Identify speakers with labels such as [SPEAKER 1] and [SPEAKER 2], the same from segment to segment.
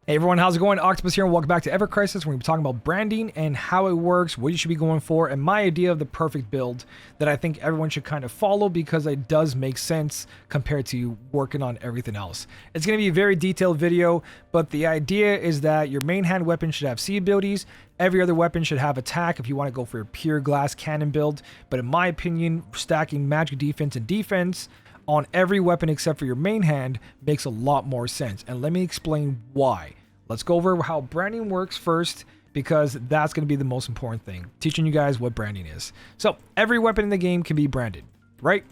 [SPEAKER 1] Hey everyone, how's it going? Octopus here and welcome back to evercrisis. We're going to be talking about branding and how it works, what you should be going for, and my idea of the perfect build that I think everyone should kind of follow because it does make sense compared to working on everything else. It's going to be a very detailed video, but the idea is that your main hand weapon should have C abilities. Every other weapon should have attack if you want to go for a pure glass cannon build. But in my opinion, stacking magic defense and defense on every weapon except for your main hand makes a lot more sense. And let me explain why. Let's go over how branding works first, because that's going to be the most important thing, teaching you guys what branding is. So every weapon in the game can be branded, right?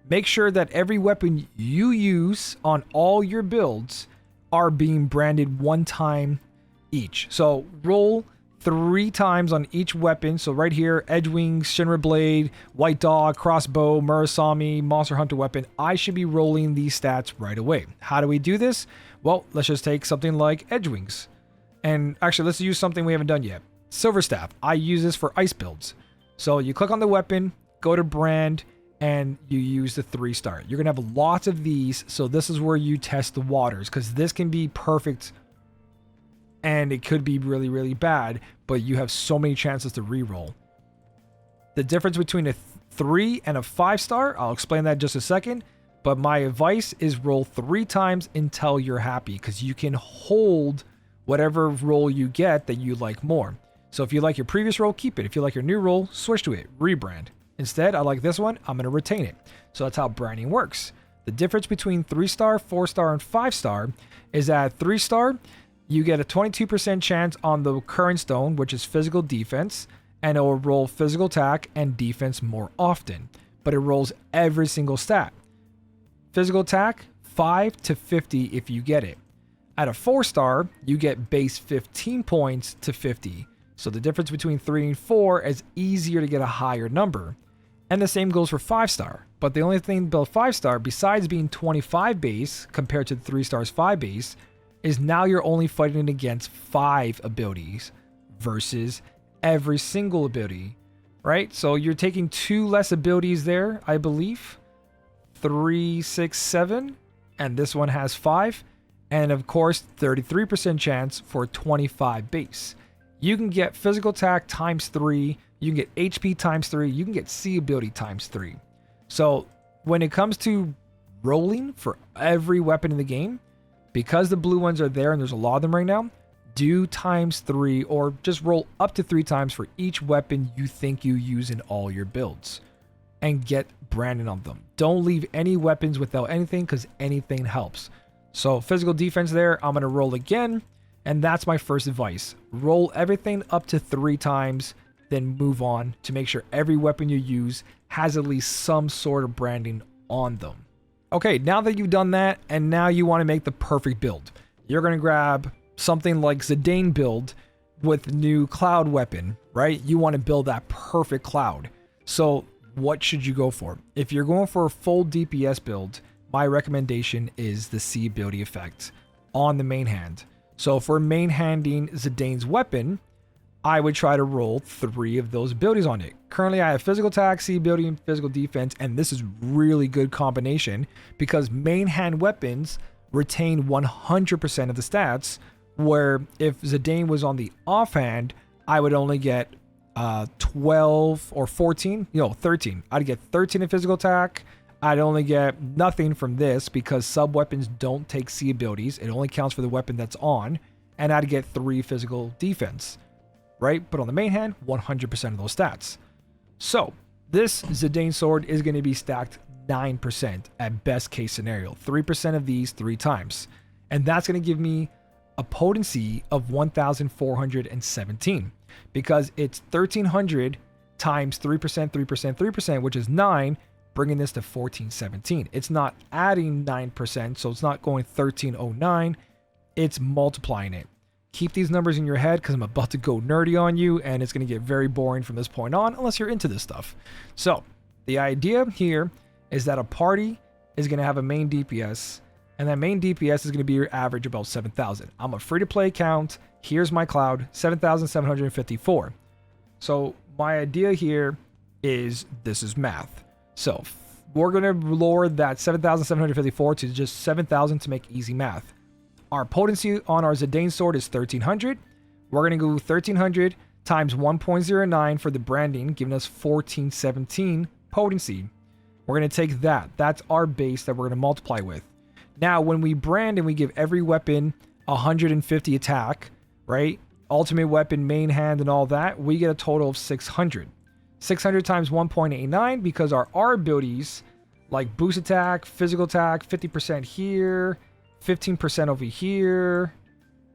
[SPEAKER 1] Make sure that every weapon you use on all your builds are being branded one time each. So roll 3 times on each weapon. So right here, Edgewing, Shinra Blade, White Dog, Crossbow, Murasami, Monster Hunter weapon. I should be rolling these stats right away. How do we do this? Well, let's just take something like Edgewings. And actually, let's use something we haven't done yet. Silver Staff. I use this for ice builds. So you click on the weapon, go to brand, and you use the 3-star. You're going to have lots of these. So this is where you test the waters, because this can be perfect and it could be really, really bad, but you have so many chances to reroll. The difference between a 3 and a 5-star, I'll explain that in just a second. But my advice is roll 3 times until you're happy, because you can hold whatever roll you get that you like more. So if you like your previous roll, keep it. If you like your new roll, switch to it, rebrand. Instead, I like this one, I'm going to retain it. So that's how branding works. The difference between 3-star, 4-star, and 5-star is that 3-star, you get a 22% chance on the current stone, which is physical defense, and it will roll physical attack and defense more often. But it rolls every single stat. Physical attack, 5 to 50 if you get it. At a 4-star, you get base 15 points to 50. So the difference between 3 and 4 is easier to get a higher number. And the same goes for 5-star. But the only thing about 5-star, besides being 25 base compared to the 3-star's 5 base, is now you're only fighting against 5 abilities versus every single ability, right? So you're taking 2 less abilities there, I believe. 3, 6, 7, and this one has 5, and of course 33% chance for 25 base. You can get physical attack times 3, you can get HP times 3, you can get C ability times 3. So when it comes to rolling for every weapon in the game, because the blue ones are there and there's a lot of them right now, do times 3 or just roll up to 3 times for each weapon you think you use in all your builds and get branding on them. Don't leave any weapons without anything, because anything helps. So physical defense there, I'm going to roll again, and that's my first advice. Roll everything up to 3 times, then move on to make sure every weapon you use has at least some sort of branding on them. Okay, now that you've done that, and now you want to make the perfect build, you're going to grab something like Zidane build with new cloud weapon, right? You want to build that perfect cloud. So what should you go for? If you're going for a full DPS build, my recommendation is the C ability effect on the main hand. So for main handing Zidane's weapon, I would try to roll 3 of those abilities on it. Currently, I have physical attack, C ability, and physical defense, and this is really good combination because main hand weapons retain 100% of the stats, where if Zidane was on the offhand, I would only get 12 or 14, 13. I'd get 13 in physical attack. I'd only get nothing from this because sub weapons don't take C abilities. It only counts for the weapon that's on. And I'd get 3 physical defense, right? But on the main hand, 100% of those stats. So this Zidane sword is going to be stacked 9% at best case scenario. 3% of these 3 times. And that's going to give me a potency of 1,417. Because it's 1,300 times 3%, 3%, 3%, which is 9, bringing this to 1,417. It's not adding 9%, so it's not going 1,309. It's multiplying it. Keep these numbers in your head because I'm about to go nerdy on you, and it's going to get very boring from this point on unless you're into this stuff. So the idea here is that a party is going to have a main DPS, and that main DPS is going to be your average about 7,000. I'm a free-to-play account. Here's my cloud, 7,754. So my idea here is this is math. So we're going to lower that 7,754 to just 7,000 to make easy math. Our potency on our Zidane sword is 1300. We're going to go 1300 times 1.09 for the branding, giving us 1417 potency. We're going to take that. That's our base that we're going to multiply with. Now, when we brand and we give every weapon 150 attack, right? Ultimate weapon, main hand, and all that, we get a total of 600. 600 times 1.89, because our abilities, like boost attack, physical attack, 50% here, 15% over here,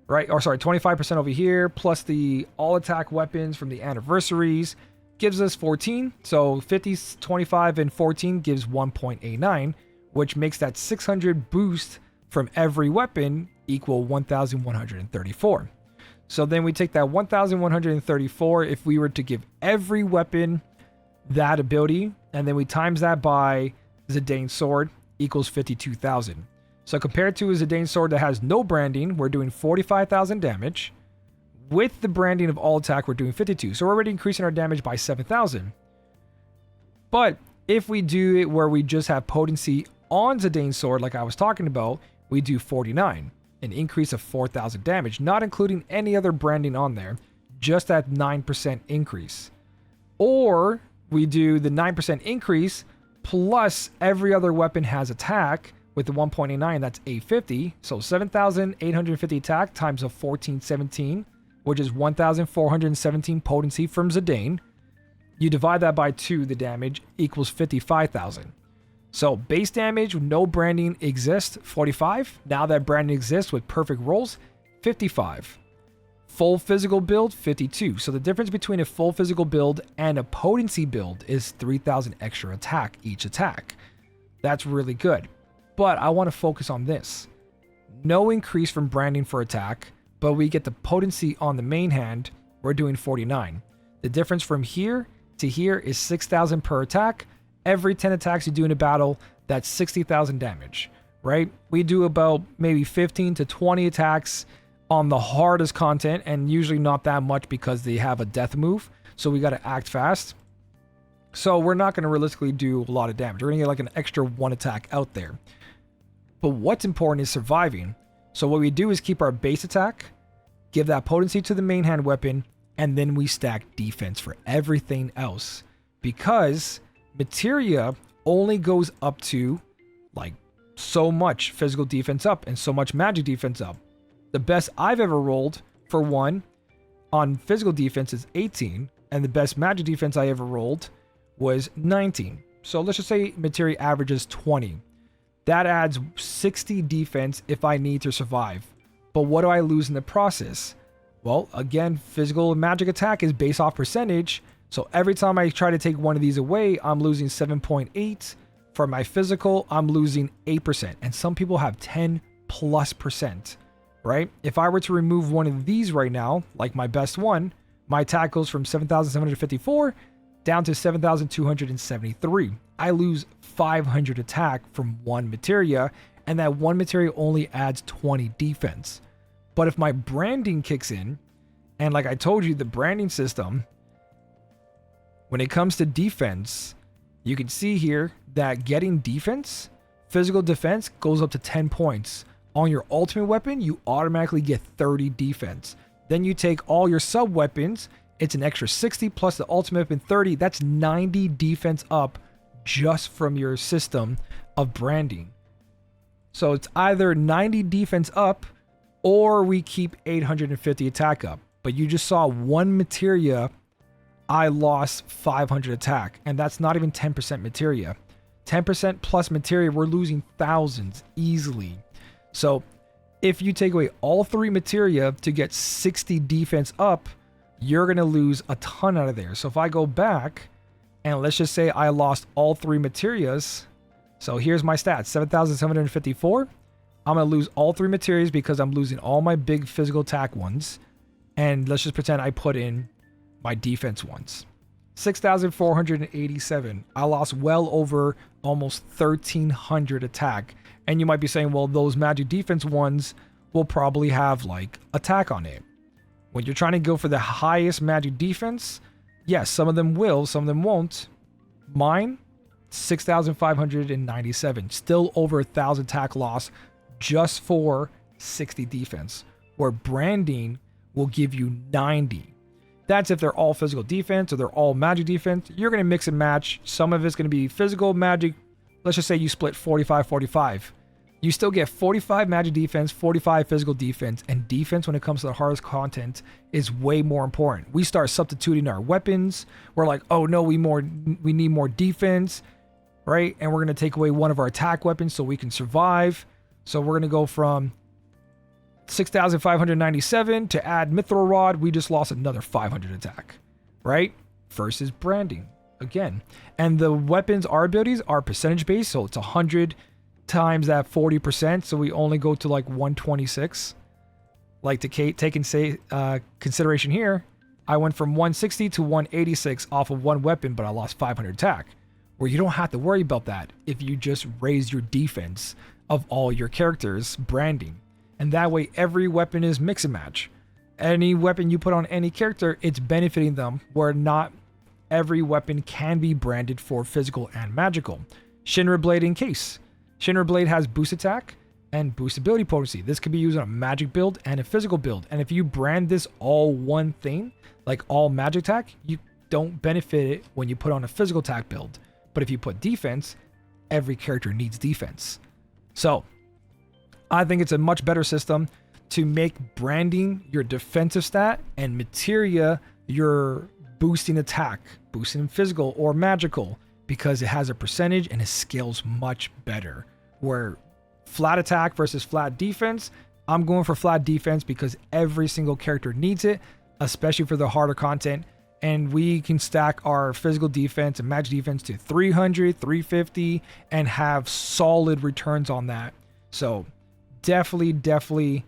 [SPEAKER 1] right? Or sorry, 25% over here, plus the all attack weapons from the anniversaries, gives us 14. So 50, 25, and 14 gives 1.89, which makes that 600 boost from every weapon equal 1,134. So then we take that 1,134 if we were to give every weapon that ability, and then we times that by Zidane sword equals 52,000. So compared to a Zidane sword that has no branding, we're doing 45,000 damage. With the branding of all attack, we're doing 52. So we're already increasing our damage by 7,000. But if we do it where we just have potency on Zidane sword, like I was talking about, we do 49, an increase of 4,000 damage, not including any other branding on there, just that 9% increase. Or we do the 9% increase plus every other weapon has attack with the 1.89, that's 850. So 7,850 attack times a 1417, which is 1,417 potency from Zidane. You divide that by 2, the damage equals 55,000. So base damage, no branding exists, 45. Now that branding exists with perfect rolls, 55. Full physical build, 52. So the difference between a full physical build and a potency build is 3,000 extra attack each attack. That's really good. But I want to focus on this. No increase from branding for attack, but we get the potency on the main hand. We're doing 49. The difference from here to here is 6,000 per attack. Every 10 attacks you do in a battle, that's 60,000 damage, right? We do about maybe 15 to 20 attacks on the hardest content, and usually not that much because they have a death move, so we got to act fast. So we're not going to realistically do a lot of damage. We're going to get like an extra 1 attack out there. But what's important is surviving. So what we do is keep our base attack, give that potency to the main hand weapon, and then we stack defense for everything else. Because materia only goes up to like so much physical defense up and so much magic defense up. The best I've ever rolled for one on physical defense is 18, and the best magic defense I ever rolled was 19. So let's just say materia averages 20. That adds 60 defense if I need to survive. But what do I lose in the process? Well, again, physical and magic attack is based off percentage. So every time I try to take one of these away, I'm losing 7.8. For my physical, I'm losing 8%. And some people have 10+%, right? If I were to remove one of these right now, like my best one, my attack goes from 7,754 down to 7,273. I lose 500 attack from one materia, and that one materia only adds 20 defense. But if my branding kicks in, and like I told you, the branding system, when it comes to defense, you can see here that getting defense, physical defense goes up to 10 points. On your ultimate weapon, you automatically get 30 defense. Then you take all your sub weapons, it's an extra 60 plus the ultimate weapon 30. That's 90 defense up just from your system of branding. So it's either 90 defense up or we keep 850 attack up. But you just saw one materia, I lost 500 attack, and that's not even 10% materia. 10% plus materia, we're losing thousands easily. So if you take away all 3 materia to get 60 defense up, you're going to lose a ton out of there. So if I go back and let's just say I lost all 3 materias. So here's my stats, 7,754. I'm going to lose all 3 materials because I'm losing all my big physical attack ones. And let's just pretend I put in my defense ones. 6,487. I lost well over almost 1,300 attack. And you might be saying, well, those magic defense ones will probably have like attack on it. When you're trying to go for the highest magic defense, yes, some of them will, some of them won't. Mine, 6,597. Still over 1,000 attack loss just for 60 defense, where branding will give you 90. That's if they're all physical defense or they're all magic defense. You're going to mix and match. Some of it's going to be physical, magic. Let's just say you split 45-45. You still get 45 magic defense, 45 physical defense, and defense when it comes to the hardest content is way more important. We start substituting our weapons. We're like, oh no, we need more defense, right? And we're going to take away one of our attack weapons so we can survive. So we're going to go from 6,597 to add Mithril Rod. We just lost another 500 attack, right? Versus branding again. And the weapons, our abilities are percentage based. So it's 100 times that 40%. So we only go to like 126. Like to take in consideration here, I went from 160 to 186 off of one weapon, but I lost 500 attack. Where you don't have to worry about that if you just raise your defense of all your characters branding. And that way every weapon is mix and match. Any weapon you put on any character, it's benefiting them, where not every weapon can be branded for physical and magical. Shinra Blade in case. Shinra Blade has boost attack and boost ability potency. This can be used on a magic build and a physical build. And if you brand this all one thing, like all magic attack, you don't benefit it when you put on a physical attack build. But if you put defense, every character needs defense. So I think it's a much better system to make branding your defensive stat and materia your boosting attack, boosting physical or magical, because it has a percentage and it scales much better. Where flat attack versus flat defense, I'm going for flat defense because every single character needs it, especially for the harder content. And we can stack our physical defense and magic defense to 300, 350 and have solid returns on that. So definitely,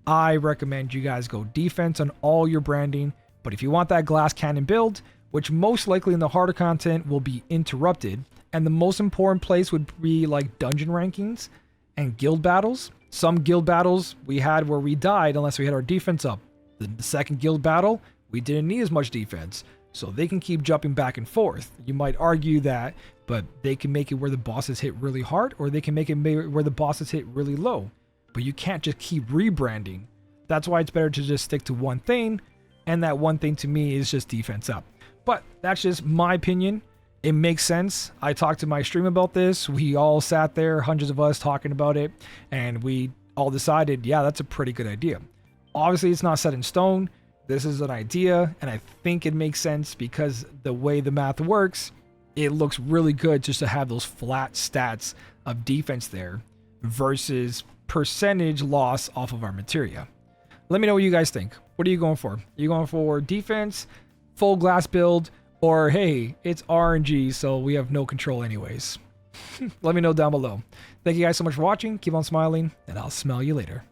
[SPEAKER 1] I recommend you guys go defense on all your branding. But if you want that glass cannon build, which most likely in the harder content will be interrupted, and the most important place would be like dungeon rankings and guild battles. Some guild battles we had where we died unless we had our defense up. The second guild battle, we didn't need as much defense, so they can keep jumping back and forth. You might argue that, but they can make it where the bosses hit really hard, or they can make it where the bosses hit really low. But you can't just keep rebranding. That's why it's better to just stick to one thing, and that one thing to me is just defense up. But that's just my opinion. It makes sense. I talked to my stream about this. We all sat there, hundreds of us talking about it, and we all decided, yeah, that's a pretty good idea. Obviously, it's not set in stone. This is an idea, and I think it makes sense because the way the math works, it looks really good just to have those flat stats of defense there versus percentage loss off of our materia. Let me know what you guys think. What are you going for? Are you going for defense, full glass build, or hey, it's RNG, so we have no control anyways? Let me know down below. Thank you guys so much for watching. Keep on smiling, and I'll smell you later.